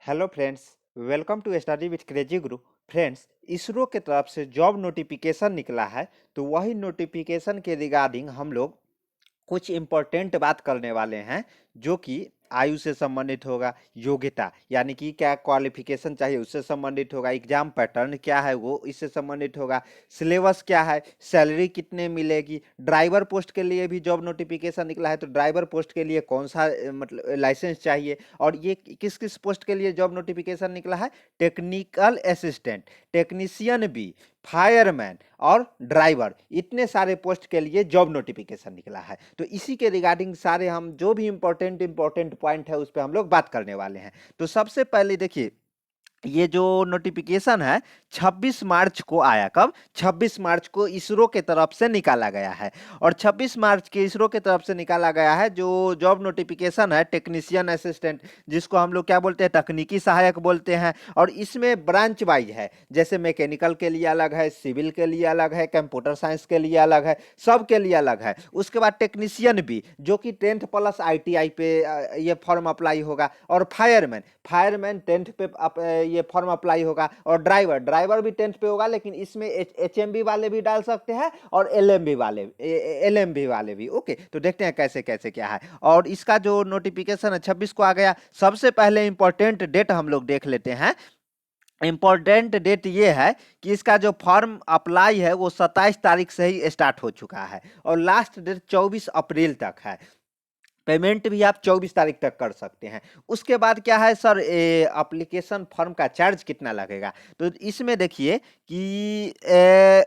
Hello friends, welcome to study with crazy Guru. Friends, ISRO के तरफ से जॉब नोटिफिकेशन निकला है। तो वही नोटिफिकेशन के रिगार्डिंग हम लोग कुछ इम्पोर्टेंट बात करने वाले हैं, जो कि आयु से संबंधित होगा, योग्यता यानी कि क्या क्वालिफिकेशन चाहिए उससे संबंधित होगा, एग्जाम पैटर्न क्या है वो इससे संबंधित होगा, सिलेबस क्या है, सैलरी कितने मिलेगी, ड्राइवर पोस्ट के लिए भी जॉब नोटिफिकेशन निकला है तो ड्राइवर पोस्ट के लिए कौन सा मतलब लाइसेंस चाहिए, और ये किस किस पोस्ट के लिए जॉब नोटिफिकेशन निकला है, टेक्निकल असिस्टेंट, टेक्नीशियन भी, फायरमैन और ड्राइवर, इतने सारे पोस्ट के लिए जॉब नोटिफिकेशन निकला है। तो इसी के रिगार्डिंग सारे हम जो भी इंपॉर्टेंट पॉइंट है उस पर हम लोग बात करने वाले हैं। तो सबसे पहले देखिए, ये जो नोटिफिकेशन है 26 मार्च को आया। कब? 26 मार्च को इसरो के तरफ से निकाला गया है। और 26 मार्च के इसरो के तरफ से निकाला गया है जो जॉब नोटिफिकेशन है टेक्नीशियन असिस्टेंट, जिसको हम लोग क्या बोलते हैं, तकनीकी सहायक बोलते हैं। और इसमें ब्रांच वाइज है, जैसे मैकेनिकल के लिए अलग है, सिविल के लिए अलग है, कंप्यूटर साइंस के लिए अलग है, सब के लिए अलग है। उसके बाद टेक्नीशियन भी, जो कि 10th प्लस ITI पे ये फॉर्म अप्लाई होगा। और फायरमैन, फायरमैन 10th पे ये फॉर्म अप्लाई होगा। और ड्राइवर, ड्राइवर भी 10th पे होगा, लेकिन इसमें HMB वाले भी डाल सकते हैं और LMB वाले भी। ओके, तो देखते हैं कैसे कैसे क्या है। और इसका जो नोटिफिकेशन है 26 को आ गया। सबसे पहले इंपॉर्टेंट डेट हम लोग देख लेते हैं। इंपॉर्टेंट डेट ये है कि इसका जो फॉर्म अप्लाई है वो 27 तारीख से ही स्टार्ट हो चुका है और लास्ट डेट 24 अप्रैल तक है। पेमेंट भी आप 24 तारीख तक कर सकते हैं। उसके बाद क्या है सर, एप्लीकेशन फॉर्म का चार्ज कितना लगेगा? तो इसमें देखिए कि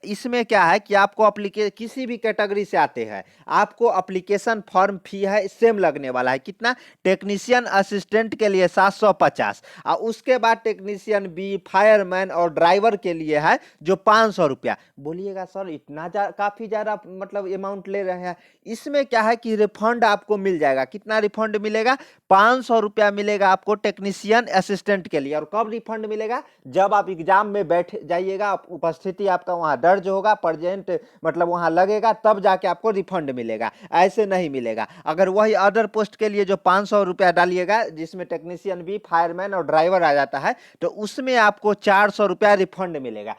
इसमें क्या है कि आपको किसी भी कैटेगरी से आते हैं, आपको एप्लीकेशन फॉर्म फी है सेम लगने वाला है। कितना? टेक्नीशियन असिस्टेंट के लिए 750, और उसके बाद टेक्नीशियन बी, फायरमैन और ड्राइवर के लिए है जो 500 रुपया। बोलिएगा सर इतना काफी ज्यादा मतलब अमाउंट ले रहे हैं। इसमें क्या है कि रिफंड आपको मिल जाएगा। कितना रिफंड मिलेगा? 500 रुपया मिलेगा आपको टेक्नीशियन असिस्टेंट के लिए। और कब रिफंड मिलेगा? जब आप एग्जाम में बैठ जाइएगा, उपस्थिति आपका वहां दर्ज होगा, प्रेजेंट मतलब वहां लगेगा, तब जाके आपको रिफंड मिलेगा, ऐसे नहीं मिलेगा। अगर वही अदर पोस्ट के लिए जो 500 रुपया डालिएगा, जिसमें टेक्नीशियन भी, फायरमैन और ड्राइवर आ जाता है, तो उसमें आपको 400 रुपया रिफंड मिलेगा।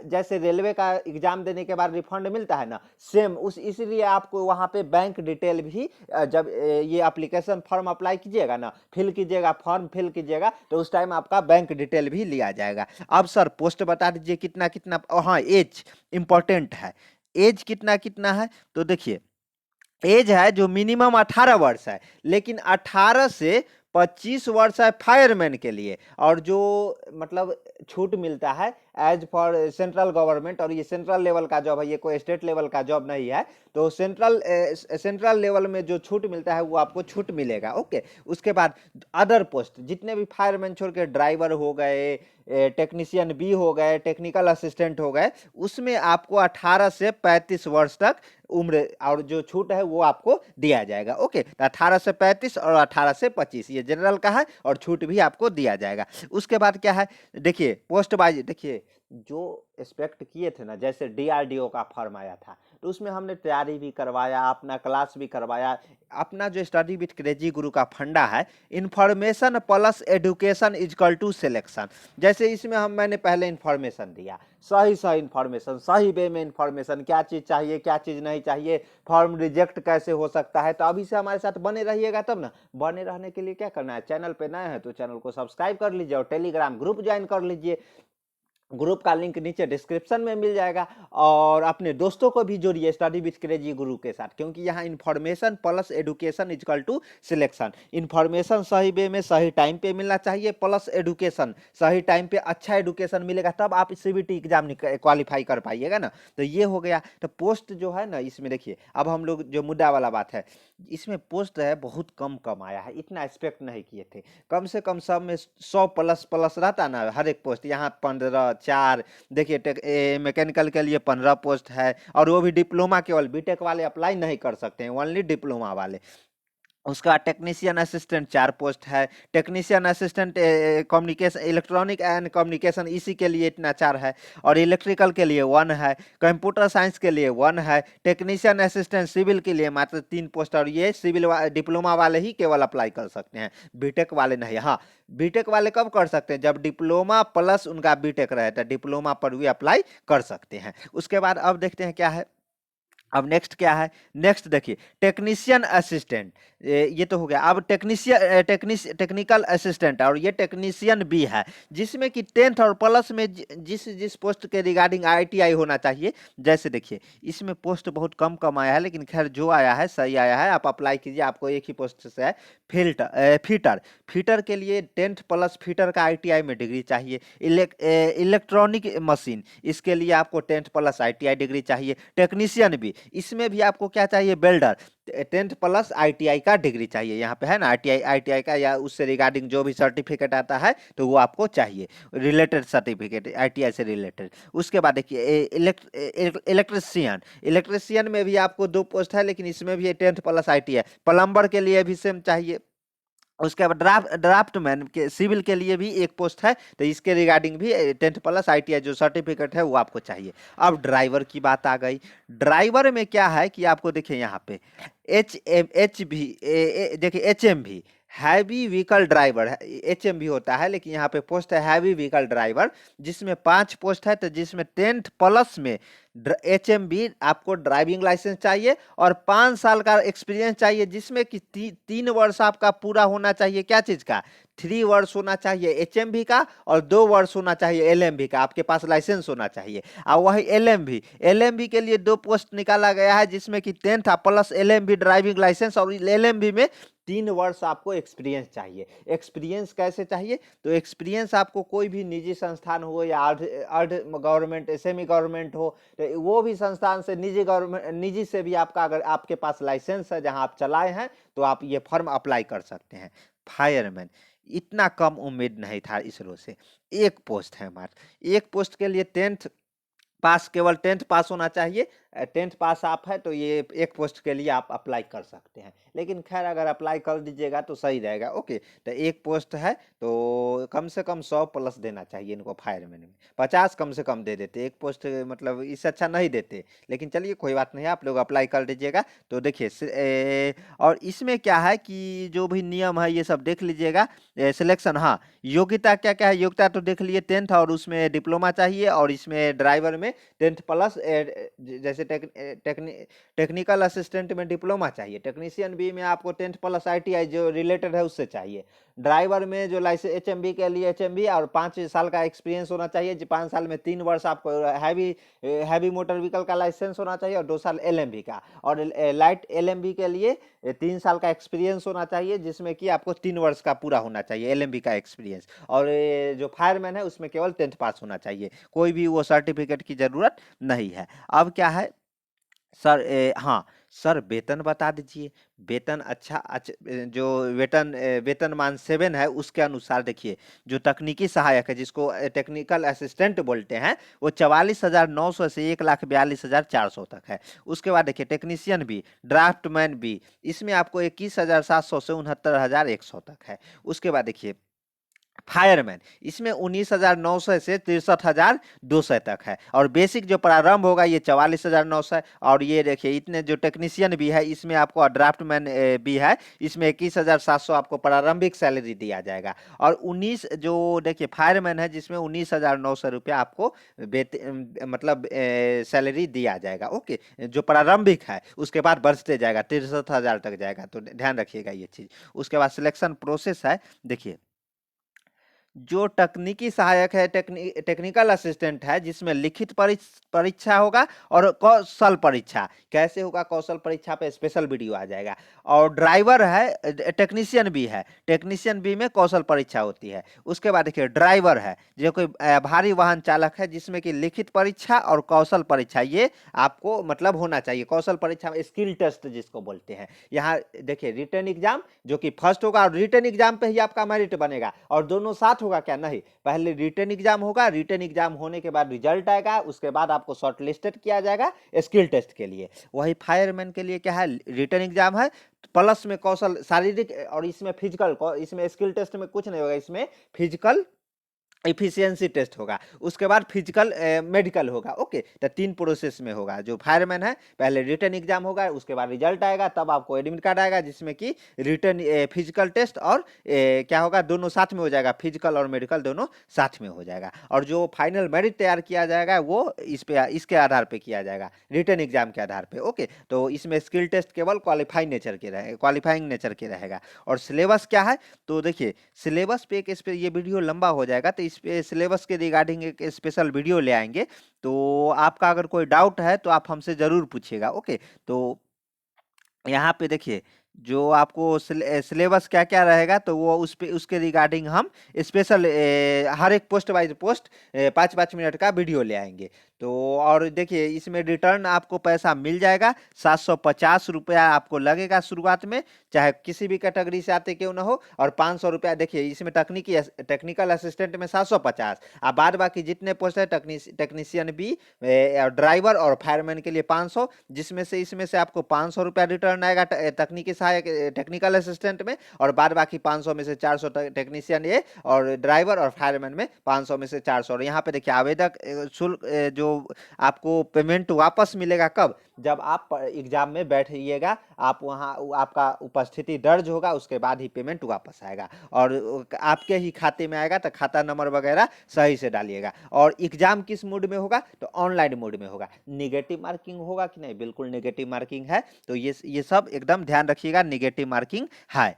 जैसे रेलवे का एग्जाम देने के बाद रिफंड मिलता है ना, सेम उस इसलिए आपको वहां पे बैंक डिटेल भी जब ये एप्लीकेशन फॉर्म अप्लाई कीजिएगा ना, फिल कीजिएगा, फॉर्म फिल कीजिएगा, तो उस टाइम आपका बैंक डिटेल भी लिया जाएगा। अब सर पोस्ट बता दीजिए कितना कितना। हाँ, एज इंपॉर्टेंट है। एज कितना कितना है? तो देखिए, एज है जो मिनिमम 18 वर्ष है, लेकिन 18 से 25 वर्ष है फायरमैन के लिए। और जो मतलब छूट मिलता है एज फॉर सेंट्रल गवर्नमेंट, और ये सेंट्रल लेवल का जॉब है, ये कोई स्टेट लेवल का जॉब नहीं है। तो सेंट्रल लेवल में जो छूट मिलता है वो आपको छूट मिलेगा। ओके, उसके बाद अदर पोस्ट जितने भी फायरमैन छोड़ के ड्राइवर हो गए, टेक्नीशियन बी हो गए, टेक्निकल असिस्टेंट हो गए, उसमें आपको 18 से 35 वर्ष तक उम्र और जो छूट है वो आपको दिया जाएगा। ओके, तो 18 से 35 और 18 से 25 ये जनरल का है, और छूट भी आपको दिया जाएगा। उसके बाद क्या है, देखिए पोस्ट वाइज देखिए, जो एक्सपेक्ट किए थे ना, जैसे DRDO का फॉर्म आया था, तो उसमें हमने तैयारी भी करवाया, अपना क्लास भी करवाया। अपना जो स्टडी विथ क्रेजी गुरु का फंडा है, information plus education is equal to selection. जैसे इसमें मैंने पहले इंफॉर्मेशन दिया, सही सही इंफॉर्मेशन, सही वे में इंफॉर्मेशन, क्या चीज चाहिए क्या चीज नहीं चाहिए, फॉर्म रिजेक्ट कैसे हो सकता है। तो अभी से हमारे साथ बने रहिएगा, तब ना। बने रहने के लिए क्या करना है, चैनल पे नए हैं तो चैनल को सब्सक्राइब कर लीजिए और टेलीग्राम ग्रुप ज्वाइन कर लीजिए। ग्रुप का लिंक नीचे डिस्क्रिप्शन में मिल जाएगा। और अपने दोस्तों को भी जोड़िए स्टडी विथ क्रेजी गुरु के साथ, क्योंकि यहाँ information plus education is equal to selection. Information सही वे में सही टाइम पे मिलना चाहिए, प्लस एडुकेशन सही टाइम पे अच्छा एडुकेशन मिलेगा, तब आप CBT एग्जाम क्वालिफाई कर पाइएगा ना। तो ये हो गया। तो पोस्ट जो है ना, इसमें देखिए, अब हम लोग जो मुद्दा वाला बात है, इसमें पोस्ट है बहुत कम कम आया है, इतना एक्सपेक्ट नहीं किए थे। कम से कम सब में 100 प्लस प्लस रहता ना हर एक पोस्ट, यहाँ 15 4। देखिए मैकेनिकल के लिए 15 पोस्ट है, और वो भी डिप्लोमा केवल, बीटेक वाले अप्लाई नहीं कर सकते हैं, ओनली डिप्लोमा वाले। उसके बाद टेक्नीशियन असिस्टेंट 4 पोस्ट है। Technician assistant communication, electronic and communication, इसी के लिए इतना 4 है। और इलेक्ट्रिकल के लिए 1 है। कंप्यूटर साइंस के लिए 1 है। टेक्नीशियन असिस्टेंट सिविल के लिए मात्र 3 पोस्ट, और ये सिविल डिप्लोमा वाले ही केवल अप्लाई कर सकते हैं, बीटेक वाले नहीं। हाँ, बीटेक वाले कब कर सकते हैं? जब डिप्लोमा प्लस उनका बीटेक रहता है, डिप्लोमा पर भी अप्लाई कर सकते हैं। उसके बाद अब देखते हैं क्या है। अब नेक्स्ट क्या है? नेक्स्ट देखिए, टेक्नीशियन असिस्टेंट, ये तो हो गया। अब टेक्निकल असिस्टेंट, और ये टेक्नीशियन भी है, जिसमें कि 10th और प्लस में जिस जिस पोस्ट के रिगार्डिंग आईटीआई होना चाहिए। जैसे देखिए, इसमें पोस्ट बहुत कम कम आया है, लेकिन खैर जो आया है सही आया है, आप अप्लाई कीजिए। आपको एक ही पोस्ट से है, फीटर। फीटर के लिए 10th प्लस फीटर का आईटीआई में डिग्री चाहिए। इलेक्ट्रॉनिक मशीन, इसके लिए आपको 10th प्लस आईटीआई डिग्री चाहिए। टेक्नीशियन भी, इसमें भी आपको क्या चाहिए? वेल्डर, 10th प्लस आईटीआई का डिग्री चाहिए। यहाँ पे है ना, आईटीआई का या उससे रिगार्डिंग जो भी सर्टिफिकेट आता है तो वो आपको चाहिए, रिलेटेड सर्टिफिकेट आईटीआई से रिलेटेड। उसके बाद देखिए, इलेक्ट्रिशियन, इलेक्ट्रिशियन में भी आपको 2 पोस्ट है, लेकिन इसमें भी 10th प्लस आईटीआई। प्लम्बर के लिए भी सेम चाहिए। उसके बाद ड्राफ्टमैन के सिविल के लिए भी 1 पोस्ट है, तो इसके रिगार्डिंग भी 10th प्लस आईटीआई जो सर्टिफिकेट है वो आपको चाहिए। अब ड्राइवर की बात आ गई। ड्राइवर में क्या है कि आपको देखिए यहाँ पे एच भी, देखिए एचएम भी, हैवी व्हीकल ड्राइवर है, एचएम भी होता है, लेकिन यहाँ पे पोस्ट है हैवी व्हीकल ड्राइवर, जिसमें 5 पोस्ट है। तो जिसमें 10th प्लस में एचएमबी आपको ड्राइविंग लाइसेंस चाहिए और 5 साल का एक्सपीरियंस चाहिए, जिसमें कि 3 वर्ष आपका पूरा होना चाहिए। क्या चीज का? 3 वर्ष होना चाहिए एचएमबी का, और 2 वर्ष होना चाहिए एलएमबी का। आपके पास लाइसेंस होना चाहिए। और वही एलएमबी, एलएमबी के लिए 2 पोस्ट निकाला गया है, जिसमें कि 10th plus LMB driving licence, और एलएमबी में 3 वर्ष आपको एक्सपीरियंस चाहिए। एक्सपीरियंस कैसे चाहिए? तो एक्सपीरियंस आपको कोई भी निजी संस्थान हो या अर्ध गवर्नमेंट, सेमी गवर्नमेंट हो, तो वो भी संस्थान से, निजी से भी आपका, अगर आपके पास लाइसेंस है जहां आप चलाए हैं, तो आप ये फॉर्म अप्लाई कर सकते हैं। फायरमैन, इतना कम उम्मीद नहीं था इसरो से। 1 पोस्ट है मात्र। 1 पोस्ट के लिए 10th पास, केवल 10th पास होना चाहिए। 10th पास आप है तो ये 1 पोस्ट के लिए आप अप्लाई कर सकते हैं। लेकिन खैर अगर अप्लाई कर दीजिएगा तो सही रहेगा। ओके, तो 1 पोस्ट है, तो कम से कम 100 प्लस देना चाहिए इनको फायरमैन में। 50 कम से कम दे देते, 1 पोस्ट मतलब इससे अच्छा नहीं देते। लेकिन चलिए कोई बात नहीं है, आप लोग अप्लाई कर दीजिएगा। तो देखिए, और इसमें क्या है कि जो भी नियम है ये सब देख लीजिएगा। सिलेक्शन, हाँ, योग्यता क्या क्या है? योग्यता तो देख लिए 10th, और उसमें डिप्लोमा चाहिए, और इसमें ड्राइवर में 10th प्लस, जैसे टेक्निकल असिस्टेंट में डिप्लोमा चाहिए। टेक्नीशियन बी में आपको 10th प्लस आईटीआई जो रिलेटेड है उससे चाहिए। ड्राइवर में जो लाइसेंस एचएमबी के लिए एचएमबी, और 5 साल का एक्सपीरियंस होना चाहिए। 5 साल में 3 वर्ष आपको हैवी मोटर व्हीकल का लाइसेंस होना चाहिए, और 2 साल एलएमबी का। और लाइट एलएमबी के लिए 3 साल का एक्सपीरियंस होना चाहिए, जिसमें कि आपको 3 वर्ष का पूरा होना चाहिए एलएमबी का एक्सपीरियंस। और जो फायरमैन है उसमें केवल 10th पास होना चाहिए, कोई भी वो सर्टिफिकेट की जरूरत नहीं है। अब क्या है सर? हाँ सर, वेतन बता दीजिए। वेतन जो वेतनमान 7 है उसके अनुसार देखिए, जो तकनीकी सहायक है, जिसको टेक्निकल असिस्टेंट बोलते हैं, वो 44,900 से 1,42,400 तक है। उसके बाद देखिए, टेक्नीशियन भी, ड्राफ्टमैन भी, इसमें आपको 21,700 से 69,100 तक है। उसके बाद देखिए, फायरमैन, इसमें 19,900 से 63,200 तक है। और बेसिक जो प्रारंभ होगा ये 44,900 है। और ये देखिए, इतने जो टेक्नीशियन भी है, इसमें आपको ड्राफ्टमैन भी है, इसमें 21,700 आपको प्रारंभिक सैलरी दिया जाएगा। और 19 जो देखिए फायरमैन है, जिसमें 19,900 रुपया आपको मतलब सैलरी दिया जाएगा। ओके, जो प्रारंभिक है, उसके बाद बढ़ते जाएगा, 63,000 तक जाएगा, तो ध्यान रखिएगा ये चीज। उसके बाद सिलेक्शन प्रोसेस है, देखिए, जो तकनीकी सहायक है, टेक्निकल असिस्टेंट है, जिसमें लिखित परीक्षा होगा और कौशल परीक्षा। कैसे होगा कौशल परीक्षा? पे स्पेशल वीडियो आ जाएगा। और ड्राइवर है, टेक्नीशियन भी है, टेक्नीशियन बी में कौशल परीक्षा होती है। उसके बाद देखिए, ड्राइवर है जो कोई भारी वाहन चालक है, जिसमें कि लिखित परीक्षा और कौशल परीक्षा ये आपको मतलब होना चाहिए। कौशल परीक्षा में स्किल टेस्ट जिसको बोलते हैं। यहाँ देखिए, रिटर्न एग्जाम जो कि फर्स्ट होगा, और रिटर्न एग्जाम पे ही आपका मेरिट बनेगा, और दोनों साथ होगा क्या? नहीं, पहले रिटर्न एग्जाम होगा, रिटर्न एग्जाम होने के बाद रिजल्ट आएगा, उसके बाद आपको शॉर्ट लिस्टेड किया जाएगा स्किल टेस्ट के लिए। वही फायरमैन के लिए क्या है? रिटर्न एग्जाम है, प्लस में कौशल शारीरिक, और इसमें फिजिकल, इसमें स्किल टेस्ट में कुछ नहीं होगा, इसमें फिजिकल इफिशियंसी टेस्ट होगा, उसके बाद फिजिकल मेडिकल होगा। ओके, तो 3 प्रोसेस में होगा। जो फायरमैन है पहले रिटन एग्जाम होगा, उसके बाद रिजल्ट आएगा, तब आपको एडमिट कार्ड आएगा जिसमें कि रिटन फिजिकल टेस्ट और क्या होगा, दोनों साथ में हो जाएगा, फिजिकल और मेडिकल दोनों साथ में हो जाएगा। और जो फाइनल मेरिट तैयार किया जाएगा वो इसके आधार पर किया जाएगा, रिटन एग्जाम के आधार पर। ओके, तो इसमें स्किल टेस्ट केवल क्वालिफाइंग नेचर के रहेगा। और सिलेबस क्या है, तो देखिए सिलेबस पे ये वीडियो लंबा हो जाएगा, तो इस पे सिलेबस के रिगार्डिंग एक स्पेशल वीडियो ले आएंगे। तो आपका अगर कोई डाउट है तो आप हमसे ज़रूर पूछिएगा। ओके, तो यहाँ पे देखिए जो आपको सिलेबस क्या क्या रहेगा, तो वो उसके रिगार्डिंग हम स्पेशल हर एक पोस्ट वाइज पोस्ट 5-5 मिनट का वीडियो ले आएंगे। तो और देखिए इसमें रिटर्न आपको पैसा मिल जाएगा, 750 रुपया आपको लगेगा शुरुआत में, चाहे किसी भी कैटेगरी से आते क्यों ना हो। और 500 रुपया देखिए इसमें टेक्निकल असिस्टेंट में 750, और बाद बाकी जितने पोस्ट है टेक्नीशियन भी, ड्राइवर और फायरमैन के लिए 500, जिसमें से इसमें से आपको 500 रुपया रिटर्न आएगा तकनीकी सहायक टेक्निकल असिस्टेंट में, और बाद बाकी 500 में से 400 टेक्नीशियन ये, और ड्राइवर और फायरमैन में 500 में से 400। और यहाँ पे देखिए आवेदक शुल्क जो आपको पेमेंट वापस मिलेगा कब, जब आप एग्जाम में बैठिएगा, आप वहाँ आपका उपस्थिति दर्ज होगा, उसके बाद ही पेमेंट वापस आएगा, और आपके ही खाते में आएगा। तो खाता नंबर वगैरह सही से डालिएगा। और एग्जाम किस मोड में होगा, तो ऑनलाइन मोड में होगा। निगेटिव मार्किंग होगा कि नहीं, बिल्कुल निगेटिव मार्किंग है, तो ये सब एकदम ध्यान रखिएगा, निगेटिव मार्किंग है।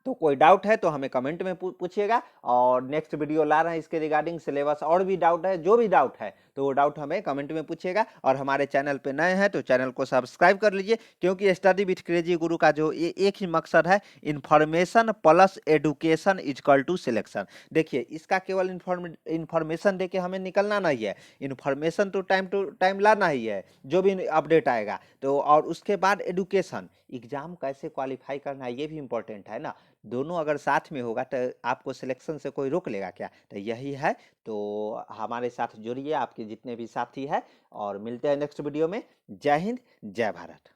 तो कोई डाउट है तो हमें कमेंट में पूछिएगा, और नेक्स्ट वीडियो ला रहे हैं इसके रिगार्डिंग सिलेबस। और भी डाउट है, जो भी डाउट है तो वो डाउट हमें कमेंट में पूछिएगा। और हमारे चैनल पे नए हैं तो चैनल को सब्सक्राइब कर लीजिए, क्योंकि स्टडी विथ क्रेजी गुरु का जो एक ही मकसद है, information plus education is equal to selection. देखिए इसका केवल इन्फॉर्मेशन दे के हमें निकलना नहीं है, इन्फॉर्मेशन तो टाइम लाना ही है, जो भी अपडेट आएगा तो। और उसके बाद एडुकेशन, एग्जाम कैसे क्वालिफाई करना है ये भी इंपॉर्टेंट है ना। दोनों अगर साथ में होगा तो आपको सिलेक्शन से कोई रोक लेगा क्या, तो यही है। तो हमारे साथ जुड़िए, आपके जितने भी साथी हैं, और मिलते हैं नेक्स्ट वीडियो में। जय हिंद, जय भारत।